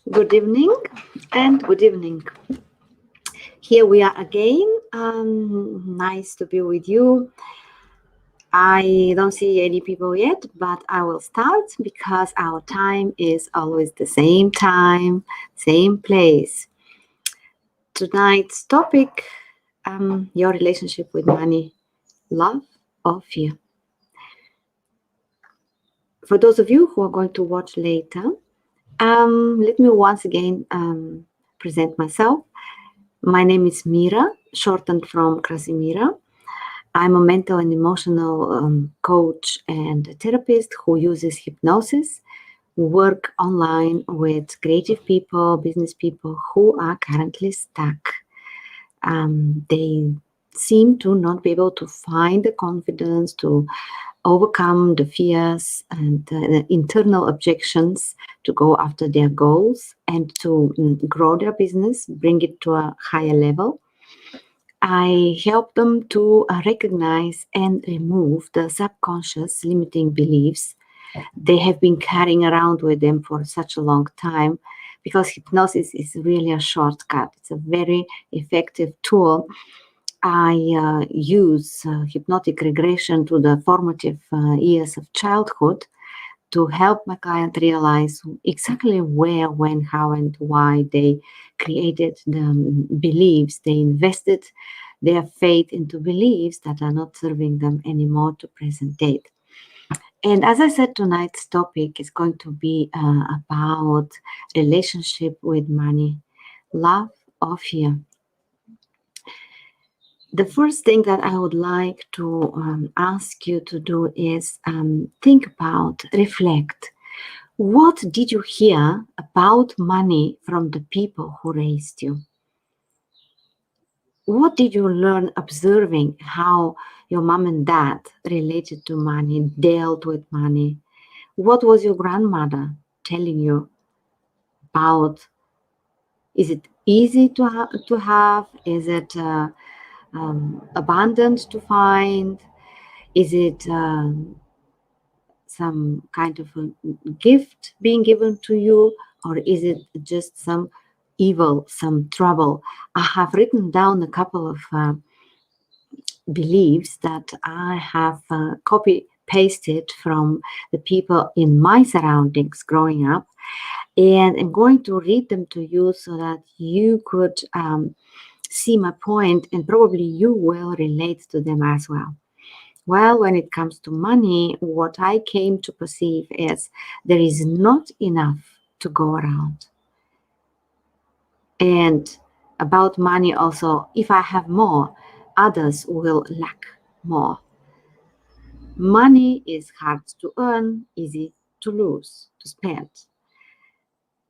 Good evening and good evening. Here we are again. Nice to be with you. I don't see any people yet, but I will start because our time is always the same time, same place. Tonight's topic, your relationship with money, love or fear. For those of you who are going to watch later, let me once again present myself. My name is Mira, shortened from Krasimira. I'm a mental and emotional coach and therapist who uses hypnosis, work online with creative people, business people who are currently stuck. They seem to not be able to find the confidence to overcome the fears and the internal objections to go after their goals and to grow their business, bring it to a higher level. I help them to recognize and remove the subconscious limiting beliefs they have been carrying around with them for such a long time, because hypnosis is really a shortcut. It's a very effective tool. I use hypnotic regression to the formative years of childhood to help my client realize exactly where, when, how, and why they created the beliefs. They invested their faith into beliefs that are not serving them anymore to present date. And as I said, tonight's topic is going to be about relationship with money, love or fear. The first thing that I would like to ask you to do is think about, reflect. What did you hear about money from the people who raised you? What did you learn observing how your mom and dad related to money, dealt with money? What was your grandmother telling you about? Is it easy to have? Is it abundant to find? Is it some kind of a gift being given to you, or is it just some evil, some trouble? I have written down a couple of beliefs that I have copy pasted from the people in my surroundings growing up, and I'm going to read them to you so that you could see my point, and probably you will relate to them as well. Well, when it comes to money, what I came to perceive is there is not enough to go around. And about money also, if I have more, others will lack more. Money is hard to earn, easy to lose, to spend.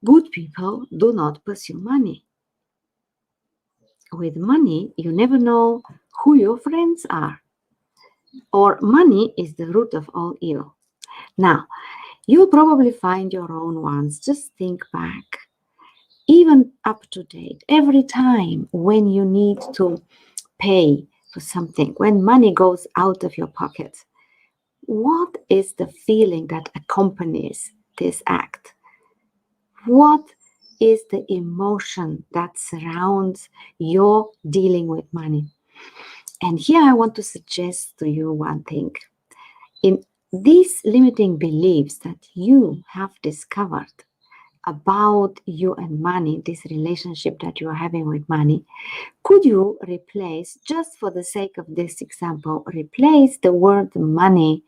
Good people do not pursue money. With money, you never know who your friends are. Or money is the root of all evil. Now, you'll probably find your own ones. Just think back. Even up to date, every time when you need to pay for something, when money goes out of your pocket, what is the feeling that accompanies this act? What is the emotion that surrounds your dealing with money? And here I want to suggest to you one thing. In these limiting beliefs that you have discovered about you and money, this relationship that you are having with money, could you replace, just for the sake of this example, replace the word money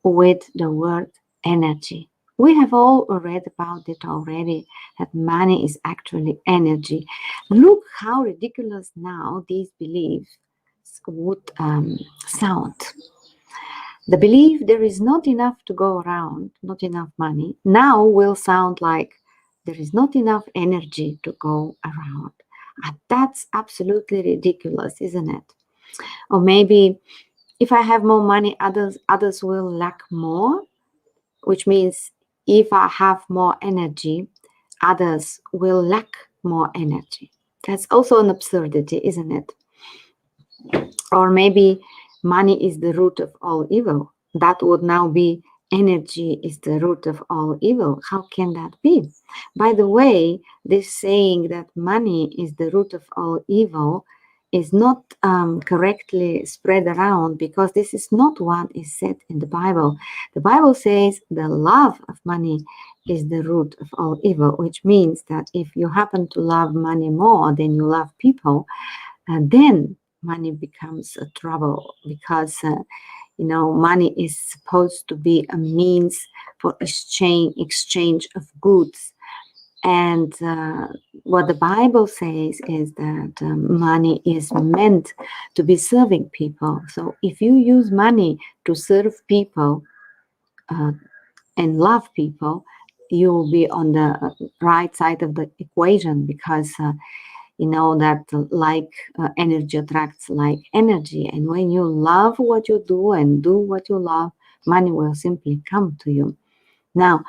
with the word energy? We have all read about it already, that money is actually energy. Look how ridiculous now these beliefs would sound. The belief there is not enough to go around, not enough money, now will sound like there is not enough energy to go around. And that's absolutely ridiculous, isn't it? Or maybe if I have more money, others will lack more, which means if I have more energy, others will lack more energy. That's also an absurdity, isn't it? Or maybe money is the root of all evil. That would now be energy is the root of all evil. How can that be? By the way, this saying that money is the root of all evil is not correctly spread around, because this is not what is said in the Bible. The Bible says the love of money is the root of all evil, which means that if you happen to love money more than you love people, then money becomes a trouble, because money is supposed to be a means for exchange of goods. And what the Bible says is that money is meant to be serving people. So if you use money to serve people and love people, you will be on the right side of the equation, because that energy attracts like energy. And when you love what you do and do what you love, money will simply come to you. Now,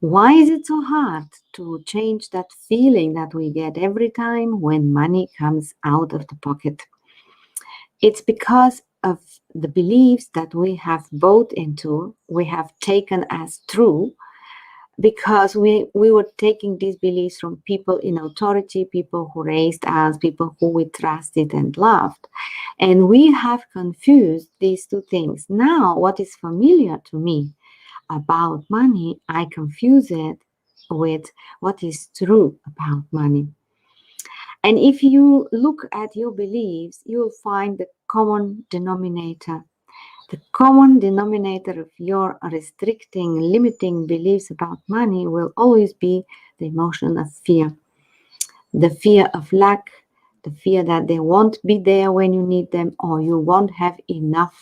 why is it so hard to change that feeling that we get every time when money comes out of the pocket? It's because of the beliefs that we have bought into, we have taken as true, because we were taking these beliefs from people in authority, people who raised us, people who we trusted and loved. And we have confused these two things. Now, what is familiar to me about money, I confuse it with what is true about money. And if you look at your beliefs, you'll find the common denominator. The common denominator of your restricting, limiting beliefs about money will always be the emotion of fear. The fear of lack, the fear that they won't be there when you need them, or you won't have enough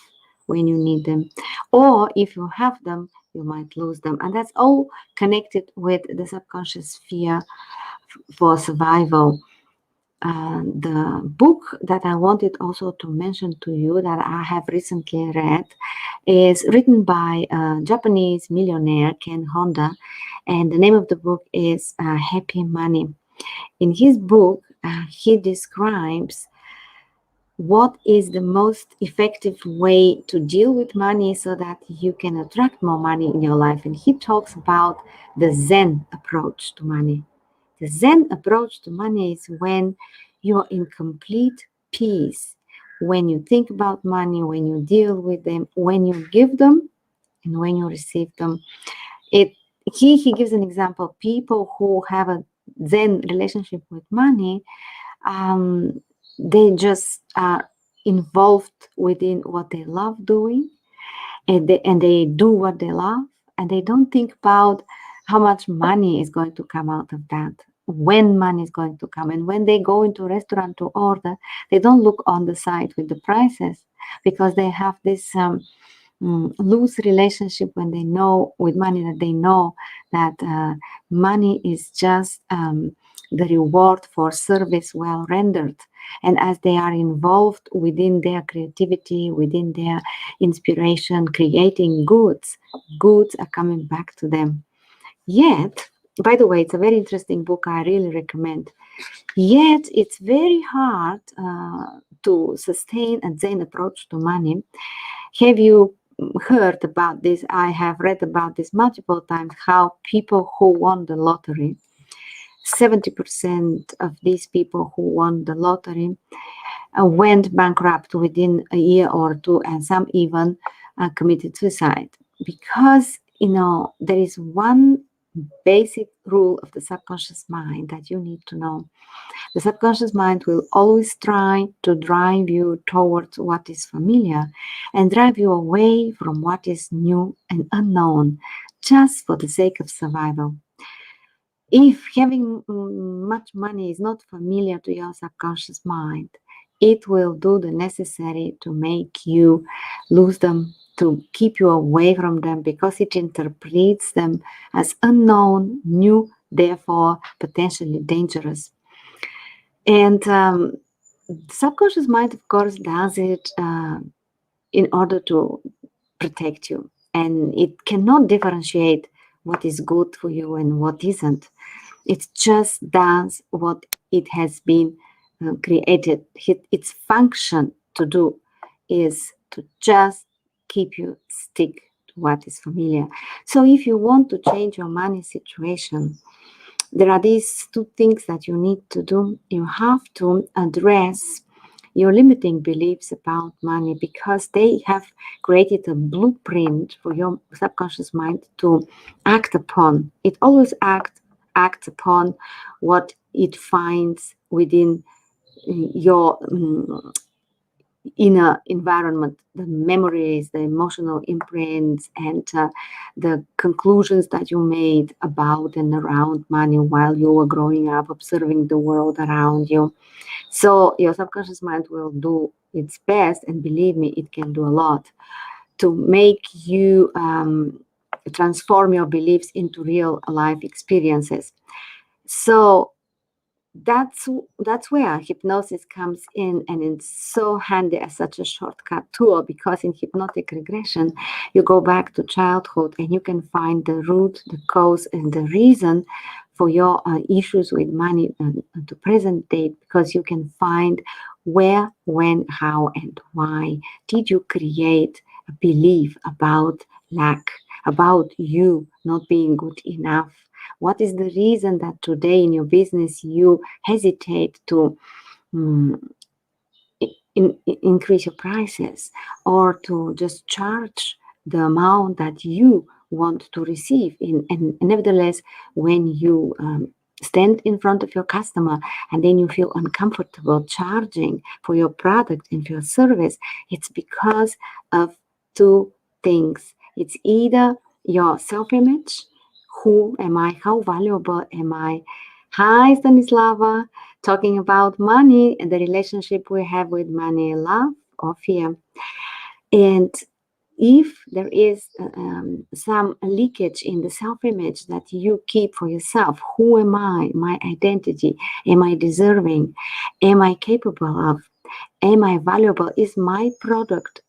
when you need them. Or if you have them, you might lose them. And that's all connected with the subconscious fear for survival. The book that I wanted also to mention to you that I have recently read is written by a Japanese millionaire, Ken Honda, and the name of the book is Happy Money. In his book, he describes what is the most effective way to deal with money so that you can attract more money in your life. And he talks about the Zen approach to money. The Zen approach to money is when you're in complete peace, when you think about money, when you deal with them, when you give them, and when you receive them. He gives an example. People who have a Zen relationship with money, they just are involved within what they love doing, and they do what they love, and they don't think about how much money is going to come out of that, when money is going to come. And when they go into a restaurant to order, they don't look on the side with the prices, because they have this loose relationship when they know with money, that they know that money is just the reward for service well rendered. And as they are involved within their creativity, within their inspiration, creating goods are coming back to them. Yet, by the way, it's a very interesting book, I really recommend. Yet it's very hard to sustain a Zen approach to money. Have you heard about this? I have read about this multiple times, how people who won the lottery, 70% of these people who won the lottery went bankrupt within a year or two, and some even committed suicide. Because, there is one basic rule of the subconscious mind that you need to know. The subconscious mind will always try to drive you towards what is familiar and drive you away from what is new and unknown, just for the sake of survival. If having much money is not familiar to your subconscious mind, it will do the necessary to make you lose them, to keep you away from them, because it interprets them as unknown, new, therefore potentially dangerous. And the subconscious mind, of course, does it in order to protect you. And it cannot differentiate what is good for you and what isn't. It just does what it has been created. Its function to do is to just keep you stick to what is familiar. So if you want to change your money situation, there are these two things that you need to do. You have to address your limiting beliefs about money, because they have created a blueprint for your subconscious mind to act upon. It always acts upon what it finds within your inner environment, the memories, the emotional imprints, and the conclusions that you made about and around money while you were growing up, observing the world around you. So your subconscious mind will do its best, and believe me, it can do a lot to make you transform your beliefs into real life experiences. So that's where hypnosis comes in, and it's so handy as such a shortcut tool, because in hypnotic regression you go back to childhood and you can find the root, the cause, and the reason for your issues with money to present date, because you can find where, when, how, and why did you create a belief about lack, about you not being good enough. What is the reason that today in your business you hesitate to increase your prices, or to just charge the amount that you want to receive? And nevertheless, when you stand in front of your customer and then you feel uncomfortable charging for your product and for your service, it's because of two things. It's either your self-image. Who am I? How valuable am I? Hi, Stanislava. Talking about money and the relationship we have with money, love or fear. And if there is some leakage in the self-image that you keep for yourself, who am I? My identity. Am I deserving? Am I capable of? Am I valuable? Is my product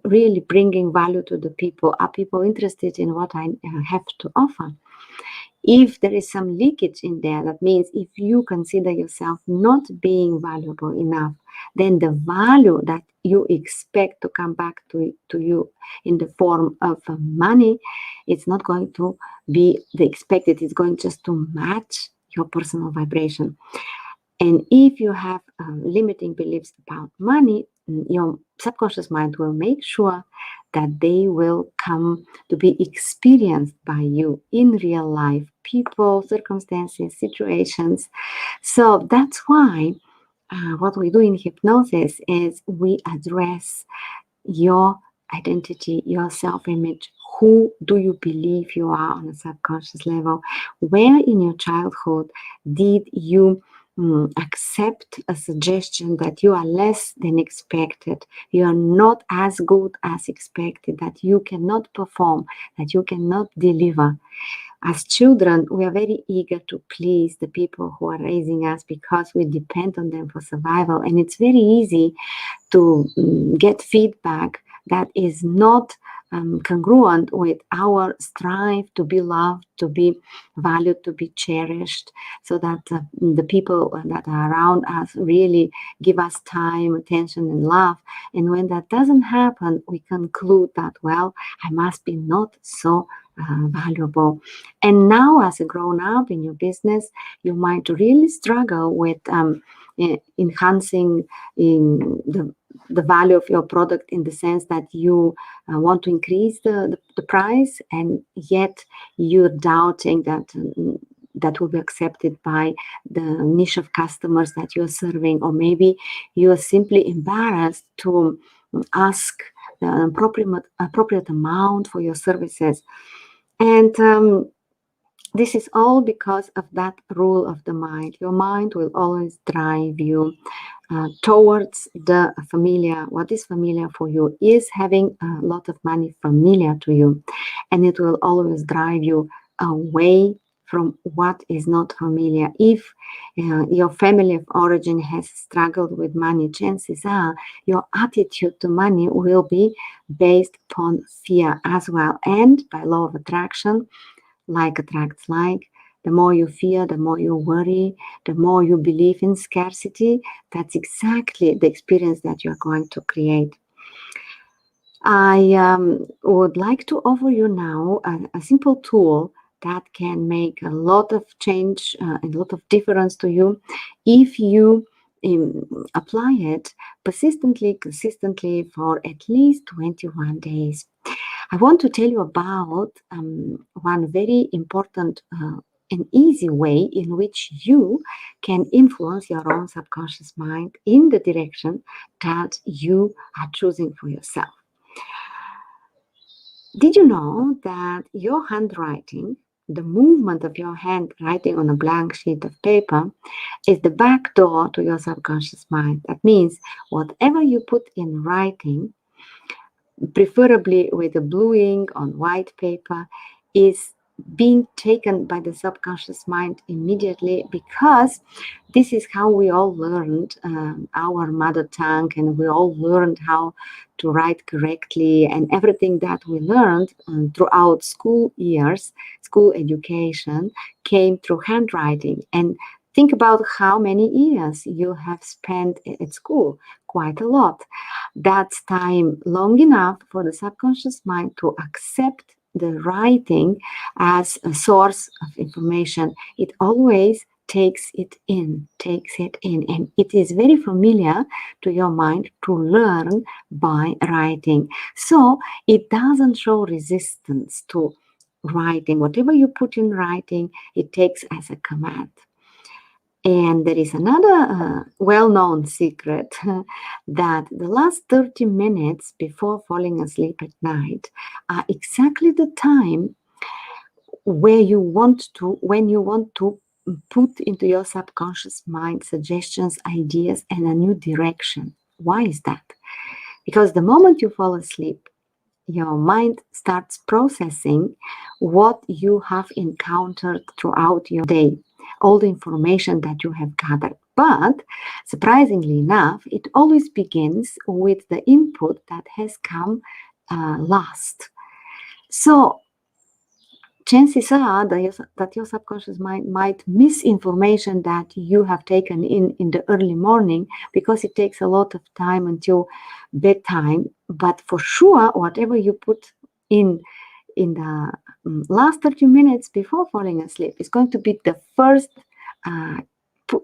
really bringing value to the people? Are people interested in what I have to offer? If there is some leakage in there, that means if you consider yourself not being valuable enough, then the value that you expect to come back to you in the form of money, it's not going to be the expected. It's going just to match your personal vibration. And if you have limiting beliefs about money, your subconscious mind will make sure that they will come to be experienced by you in real life, people, circumstances, situations. So that's why what we do in hypnosis is we address your identity, your self-image. Who do you believe you are on a subconscious level? Where in your childhood did you accept a suggestion that you are less than expected, you are not as good as expected, that you cannot perform, that you cannot deliver? As children, we are very eager to please the people who are raising us, because we depend on them for survival. And it's very easy to get feedback that is not congruent with our strive to be loved, to be valued, to be cherished, so that the people that are around us really give us time, attention, and love. And when that doesn't happen, we conclude that, well, I must be not so valuable. And now, as a grown-up in your business, you might really struggle with enhancing in the value of your product, in the sense that you want to increase the price, and yet you're doubting that that will be accepted by the niche of customers that you're serving, or maybe you're simply embarrassed to ask the appropriate amount for your services. And this is all because of that rule of the mind. Your mind will always drive you towards the familiar. What is familiar for you is having a lot of money familiar to you, and it will always drive you away from what is not familiar. If your family of origin has struggled with money, chances are your attitude to money will be based upon fear as well. And by law of attraction, like attracts like. The more you fear, the more you worry, the more you believe in scarcity. That's exactly the experience that you're going to create. I would like to offer you now a simple tool that can make a lot of change, a lot of difference to you if you apply it persistently, consistently for at least 21 days. I want to tell you about one very important and easy way in which you can influence your own subconscious mind in the direction that you are choosing for yourself. Did you know that your handwriting, the movement of your hand writing on a blank sheet of paper, is the back door to your subconscious mind? That means whatever you put in writing, preferably with a blue ink on white paper, is being taken by the subconscious mind immediately, because this is how we all learned our mother tongue, and we all learned how to write correctly, and everything that we learned throughout school years, school education, came through handwriting. And think about how many years you have spent at school. Quite a lot. That's time long enough for the subconscious mind to accept the writing as a source of information. It always takes it in, and it is very familiar to your mind to learn by writing. So it doesn't show resistance to writing. Whatever you put in writing, it takes as a command. And there is another well-known secret that the last 30 minutes before falling asleep at night are exactly the time when you want to put into your subconscious mind suggestions, ideas, and a new direction. Why is that? Because the moment you fall asleep, your mind starts processing what you have encountered throughout your day, all the information that you have gathered. But surprisingly enough, it always begins with the input that has come last. So chances are that your subconscious mind might miss information that you have taken in the early morning, because it takes a lot of time until bedtime. But for sure, whatever you put in the last 30 minutes before falling asleep is going to be the first uh,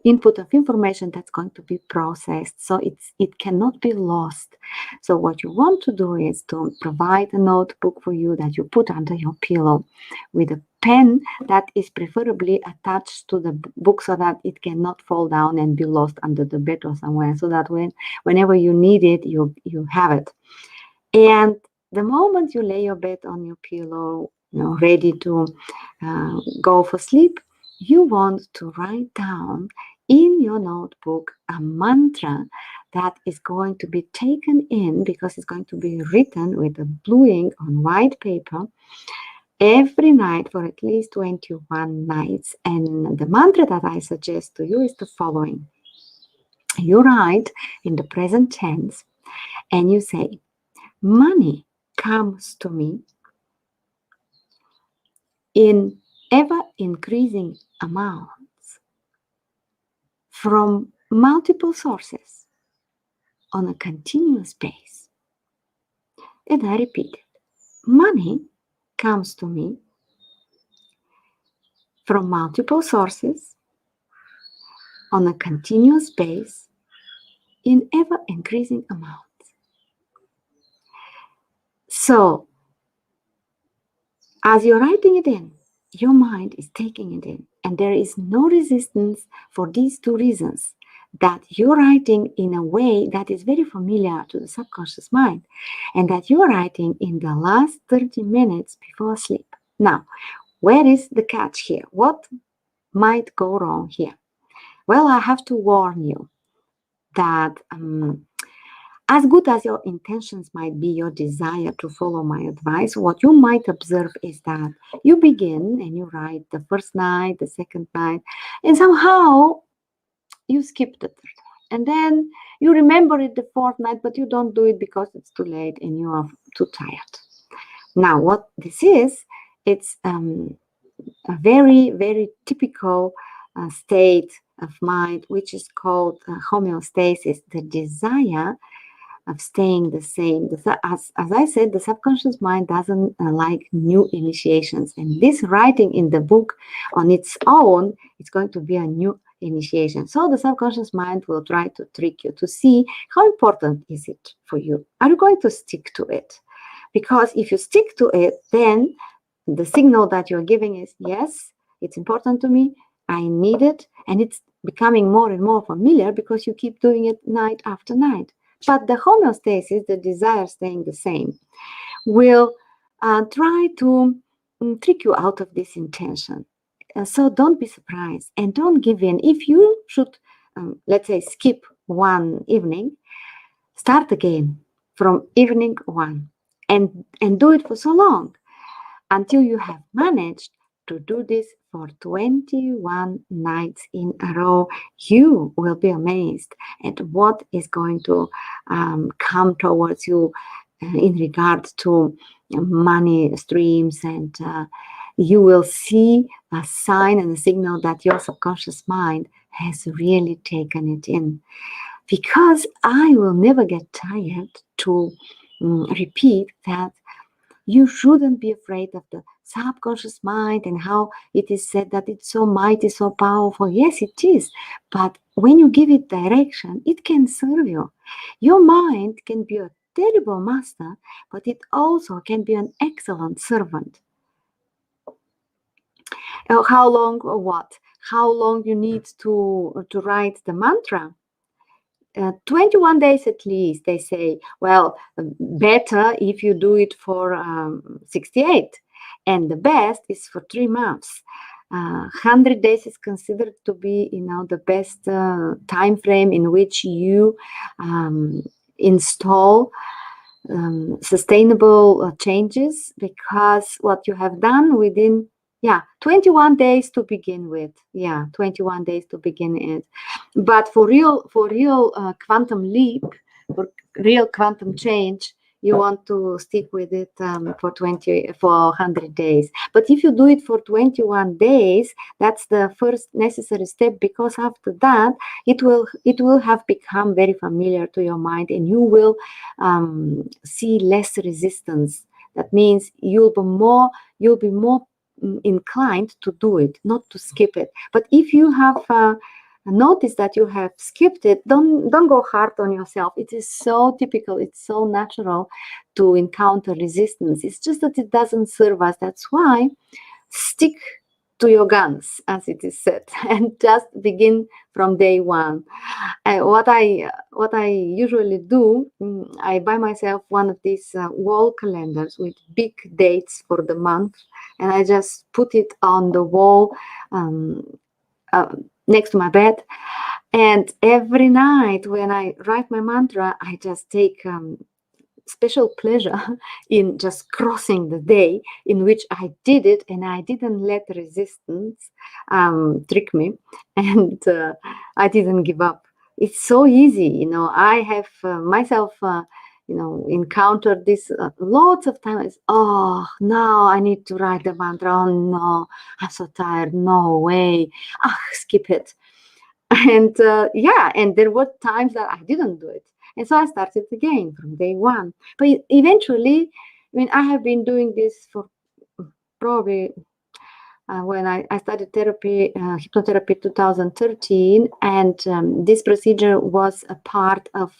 input of information that's going to be processed. So it cannot be lost. So what you want to do is to provide a notebook for you that you put under your pillow with a pen that is preferably attached to the book, so that it cannot fall down and be lost under the bed or somewhere, so that whenever you need it, you have it. And the moment you lay your bed on your pillow, ready to go for sleep, you want to write down in your notebook a mantra that is going to be taken in, because it's going to be written with a blue ink on white paper every night for at least 21 nights. And the mantra that I suggest to you is the following. You write in the present tense and you say, money comes to me in ever increasing amounts from multiple sources on a continuous basis. And I repeat it. Money comes to me from multiple sources on a continuous basis in ever increasing amounts. So, as you're writing it in, your mind is taking it in, and there is no resistance for these two reasons: that you're writing in a way that is very familiar to the subconscious mind, and that you're writing in the last 30 minutes before sleep. Now, where is the catch here? What might go wrong here? Well, I have to warn you that as good as your intentions might be, your desire to follow my advice, what you might observe is that you begin and you write the first night, the second night, and somehow you skip the third night. And then you remember it the fourth night, but you don't do it because it's too late and you are too tired. Now, what this is, it's a very, very typical state of mind, which is called homeostasis, the desire of staying the same. As I said, the subconscious mind doesn't like new initiations. And this writing in the book on its own, it's going to be a new initiation. So the subconscious mind will try to trick you to see how important is it for you. Are you going to stick to it? Because if you stick to it, then the signal that you're giving is, yes, it's important to me, I need it, and it's becoming more and more familiar because you keep doing it night after night. But the homeostasis, the desire staying the same, will try to trick you out of this intention. So don't be surprised and don't give in. If you should, let's say, skip one evening, start again from evening one and do it for so long until you have managed to do this for 21 nights in a row. You will be amazed at what is going to come towards you in regard to money streams, and you will see a sign and a signal that your subconscious mind has really taken it in. Because I will never get tired to repeat that you shouldn't be afraid of the subconscious mind and how it is said that it's so mighty, so powerful. Yes, it is. But when you give it direction, it can serve you. Your mind can be a terrible master, but it also can be an excellent servant. How long or what? How long you need to write the mantra? 21 days at least. They say, well, better if you do it for 68, and the best is for 3 months. 100 days is considered to be, the best time frame in which you install sustainable changes, because what you have done within 21 days to begin with. 21 days to begin it. But for real quantum leap, for real quantum change, you want to stick with it for 100 days. But if you do it for 21 days, that's the first necessary step, because after that it will have become very familiar to your mind, and you will see less resistance. That means you'll be more inclined to do it, not to skip it. But if you have noticed that you have skipped it, don't go hard on yourself. It is so typical, it's so natural to encounter resistance. It's just that it doesn't serve us. That's why stick to your guns, as it is said, and just begin from day one. What I usually do, I buy myself one of these wall calendars with big dates for the month, and I just put it on the wall next to my bed. And every night when I write my mantra, I just take special pleasure in just crossing the day in which I did it, and I didn't let resistance trick me, and I didn't give up. It's so easy, I have myself encountered this lots of times. Oh, now I need to write the mantra. Oh no, I'm so tired. No way. Skip it. And and there were times that I didn't do it. And so I started again from day one. But eventually, I have been doing this for probably when I studied therapy, hypnotherapy 2013, and this procedure was a part of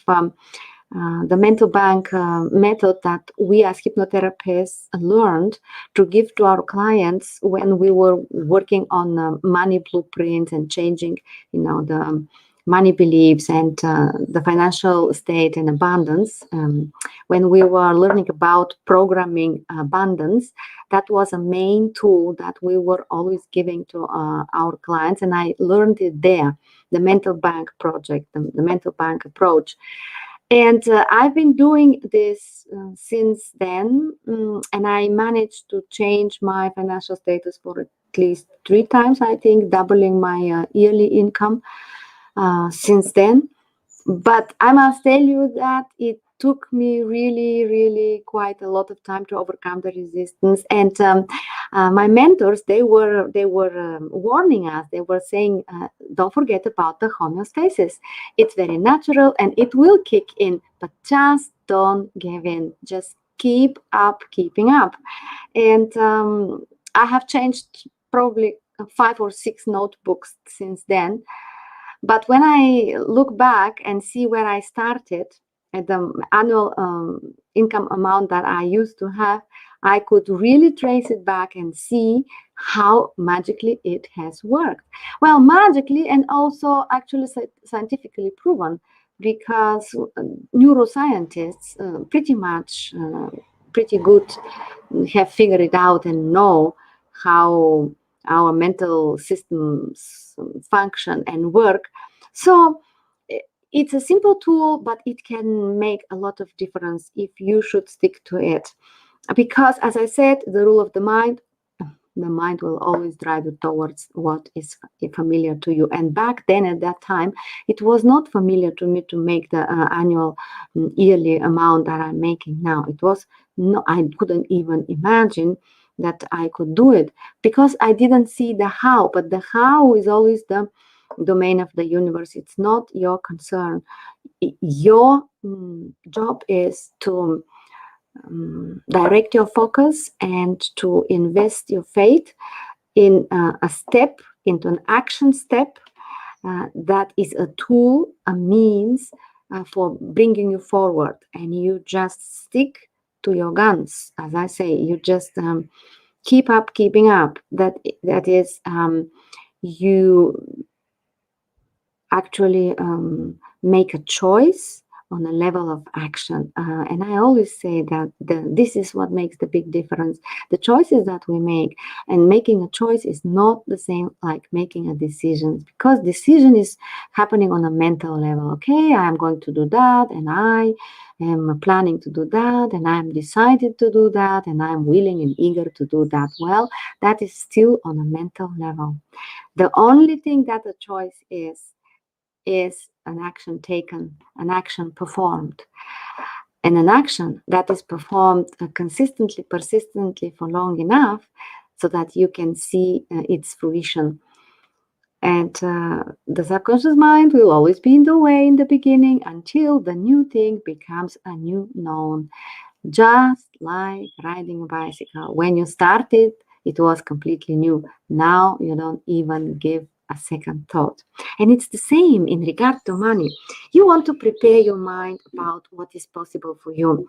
the mental bank method that we as hypnotherapists learned to give to our clients when we were working on money blueprints and changing, the money beliefs and the financial state and abundance. When we were learning about programming abundance, that was a main tool that we were always giving to our clients, and I learned it there, the mental bank project, the mental bank approach. And I've been doing this since then, and I managed to change my financial status for at least 3 times, I think, doubling my yearly income since then. But I must tell you that it took me really quite a lot of time to overcome the resistance. And my mentors, they were warning us. They were saying, don't forget about the homeostasis. It's very natural and it will kick in, but just don't give in. Just keep up keeping up. And I have changed probably 5 or 6 notebooks since then. But when I look back and see where I started at the annual income amount that I used to have, I could really trace it back and see how magically it has worked. Well, magically and also actually scientifically proven, because neuroscientists pretty much pretty good have figured it out and know how our mental systems function and work. So it's a simple tool, but it can make a lot of difference if you should stick to it. Because, as I said, the rule of the mind will always drive you towards what is familiar to you. And back then, at that time, it was not familiar to me to make the annual yearly amount that I'm making now. It was no, I couldn't even imagine that I could do it, because I didn't see the how. But the how is always the domain of the universe. It's not your concern. Your job is to direct your focus and to invest your faith in a step, into an action step that is a tool, a means for bringing you forward. And you just stick to your guns. As I say, you just keep up keeping up. That is, you actually make a choice on a level of action. And I always say that this is what makes the big difference. The choices that we make, and making a choice is not the same like making a decision, because decision is happening on a mental level. Okay, I am going to do that, and I am planning to do that, and I am decided to do that, and I am willing and eager to do that. Well, that is still on a mental level. The only thing that a choice is an action taken, an action performed. And an action that is performed consistently, persistently for long enough so that you can see its fruition. And the subconscious mind will always be in the way in the beginning until the new thing becomes a new known. Just like riding a bicycle. When you started, it was completely new. Now you don't even give a second thought. And it's the same in regard to money. You want to prepare your mind about what is possible for you.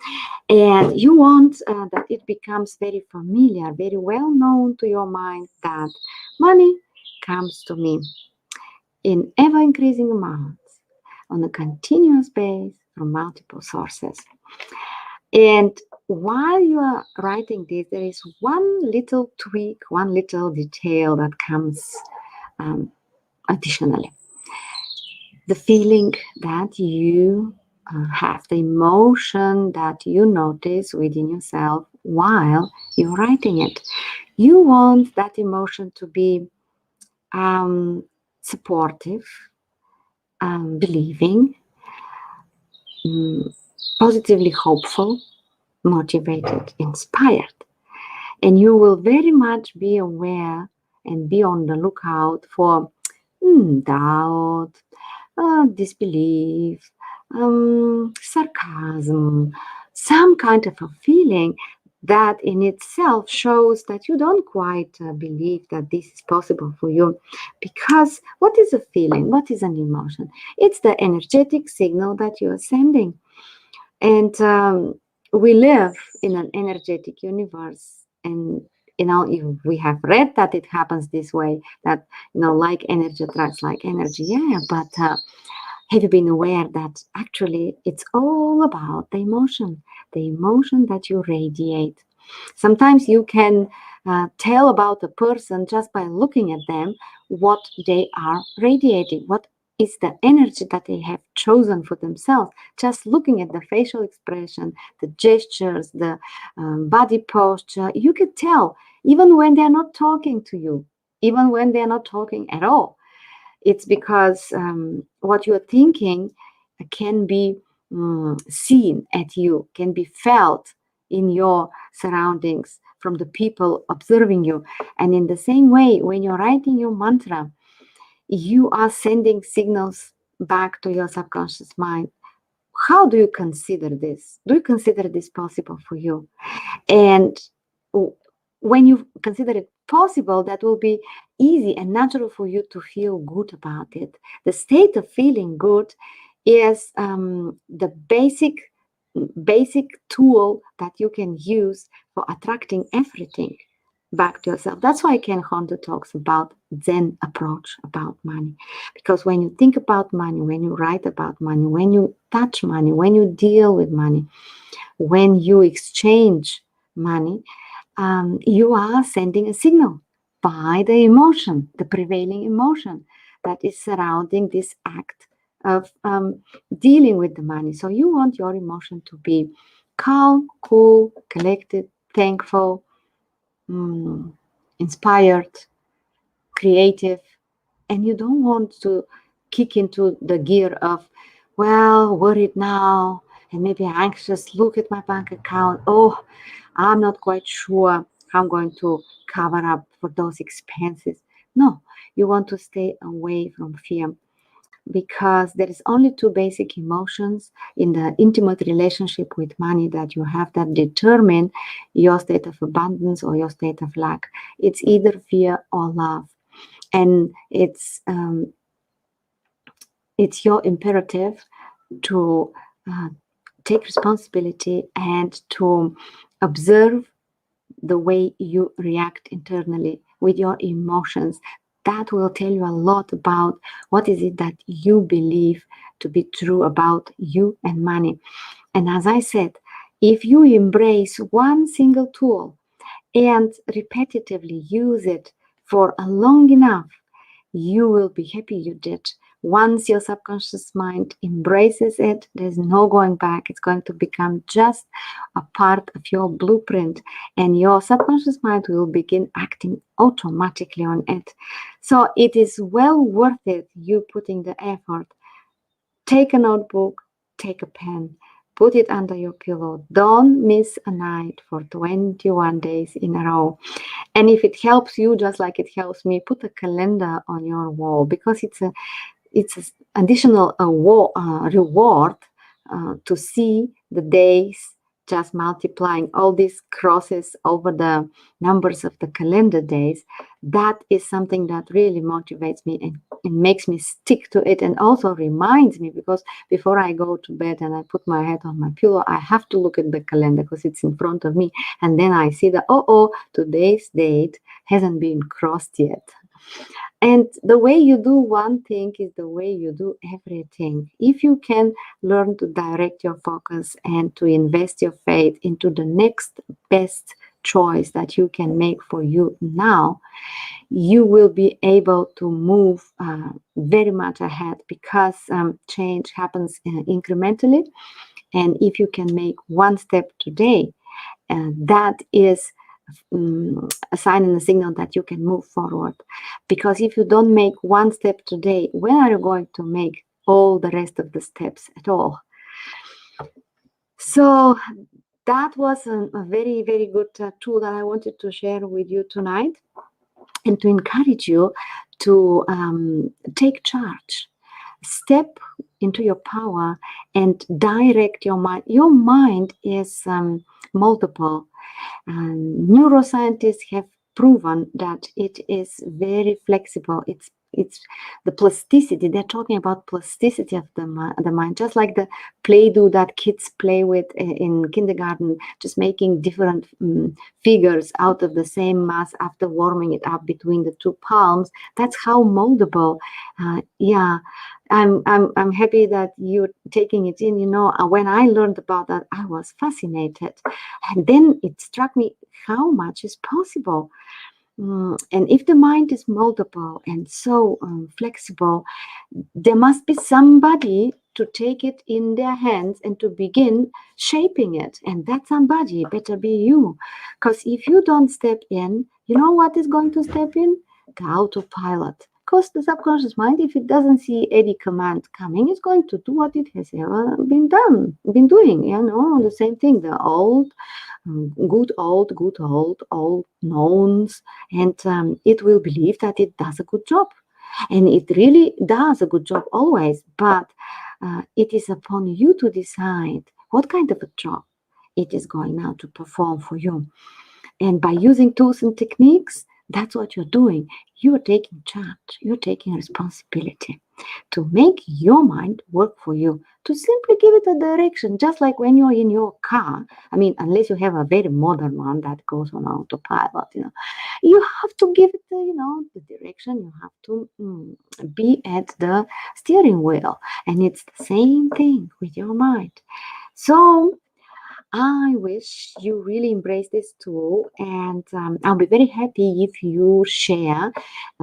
And you want that it becomes very familiar, very well known to your mind that money comes to me in ever increasing amounts on a continuous base from multiple sources. And while you are writing this, there is one little tweak, one little detail that comes additionally. The feeling that you have, the emotion that you notice within yourself while you're writing it. You want that emotion to be supportive, believing, positively hopeful, motivated, inspired. And you will very much be aware and be on the lookout for doubt, disbelief, sarcasm, some kind of a feeling that in itself shows that you don't quite believe that this is possible for you. Because what is a feeling? What is an emotion? It's the energetic signal that you are sending. And we live in an energetic universe. And we have read that it happens this way, that like energy attracts like energy. Yeah, but have you been aware that actually it's all about the emotion that you radiate? Sometimes you can tell about a person just by looking at them what they are radiating, what is the energy that they have chosen for themselves. Just looking at the facial expression, the gestures, the body posture, you could tell, even when they're not talking to you, even when they're not talking at all. It's because what you're thinking can be seen at you, can be felt in your surroundings from the people observing you. And in the same way, when you're writing your mantra, you are sending signals back to your subconscious mind. How do you consider this? Do you consider this possible for you? And when you consider it possible, that will be easy and natural for you to feel good about it. The state of feeling good is the basic tool that you can use for attracting everything back to yourself. That's why Ken Honda talks about Zen approach about money. Because when you think about money, when you write about money, when you touch money, when you deal with money, when you exchange money, you are sending a signal by the emotion, the prevailing emotion that is surrounding this act of dealing with the money. So you want your emotion to be calm, cool, collected, thankful, inspired, creative, and you don't want to kick into the gear of, well, worried now and maybe anxious, look at my bank account. Oh, I'm not quite sure how I'm going to cover up for those expenses. No, you want to stay away from fear, because there is only two basic emotions in the intimate relationship with money that you have that determine your state of abundance or your state of lack. It's either fear or love. And it's your imperative to take responsibility and to observe the way you react internally with your emotions. That will tell you a lot about what is it that you believe to be true about you and money. And as I said, if you embrace one single tool and repetitively use it for a long enough, you will be happy you did. Once your subconscious mind embraces it, there's no going back. It's going to become just a part of your blueprint, and your subconscious mind will begin acting automatically on it. So it is well worth it, you putting the effort. Take a notebook, take a pen, put it under your pillow. Don't miss a night for 21 days in a row. And if it helps you, just like it helps me, put a calendar on your wall, because it's an additional reward to see the days just multiplying all these crosses over the numbers of the calendar days. That is something that really motivates me and it makes me stick to it, and also reminds me, because before I go to bed and I put my head on my pillow, I have to look at the calendar because it's in front of me, and then I see that, today's date hasn't been crossed yet. And the way you do one thing is the way you do everything. If you can learn to direct your focus and to invest your faith into the next best choice that you can make for you now, you will be able to move very much ahead, because change happens incrementally. And if you can make one step today, that is a sign and a signal that you can move forward. Because if you don't make one step today, when are you going to make all the rest of the steps at all? So that was a very, very good tool that I wanted to share with you tonight, and to encourage you to take charge. Step into your power and direct your mind. Your mind is multiple. Neuroscientists have proven that it is very flexible. It's the plasticity. They're talking about plasticity of the mind, just like the Play-Doh that kids play with in kindergarten, just making different figures out of the same mass after warming it up between the two palms. That's how moldable. I'm happy that you're taking it in. When I learned about that, I was fascinated, and then it struck me how much is possible. And if the mind is multiple and so flexible, there must be somebody to take it in their hands and to begin shaping it. And that somebody better be you. Because if you don't step in, you know what is going to step in? The autopilot. because the subconscious mind, if it doesn't see any command coming, is going to do what it has ever been doing. The same thing, the old, good old knowns, and it will believe that it does a good job. And it really does a good job always, but it is upon you to decide what kind of a job it is going now to perform for you. And by using tools and techniques, that's what you're doing. You're taking charge, you're taking responsibility to make your mind work for you, to simply give it a direction, just like when you're in your car. I mean, unless you have a very modern one that goes on autopilot, you have to give it, the direction. You have to be at the steering wheel. And it's the same thing with your mind. So I wish you really embrace this tool, and I'll be very happy if you share,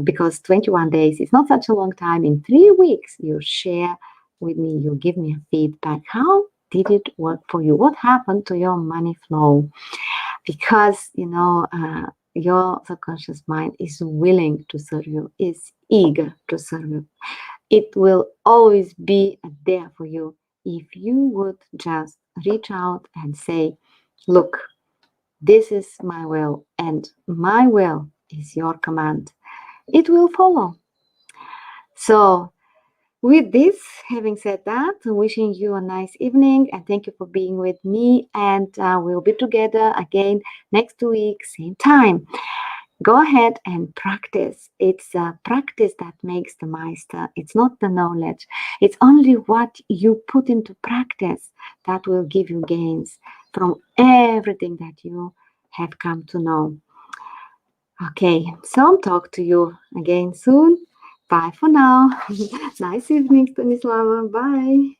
because 21 days is not such a long time. In 3 weeks, you share with me, you give me a feedback. How did it work for you? What happened to your money flow? Because, your subconscious mind is willing to serve you, is eager to serve you. It will always be there for you if you would just reach out and say, look, this is my will, and my will is your command. It will follow. So, with this, having said that, wishing you a nice evening, and thank you for being with me. And we'll be together again next week, same time. Go ahead and practice. It's a practice that makes the meister. It's not the knowledge. It's only what you put into practice that will give you gains from everything that you have come to know. Okay, so I'll talk to you again soon. Bye for now. Nice evening, Stanislava. Bye.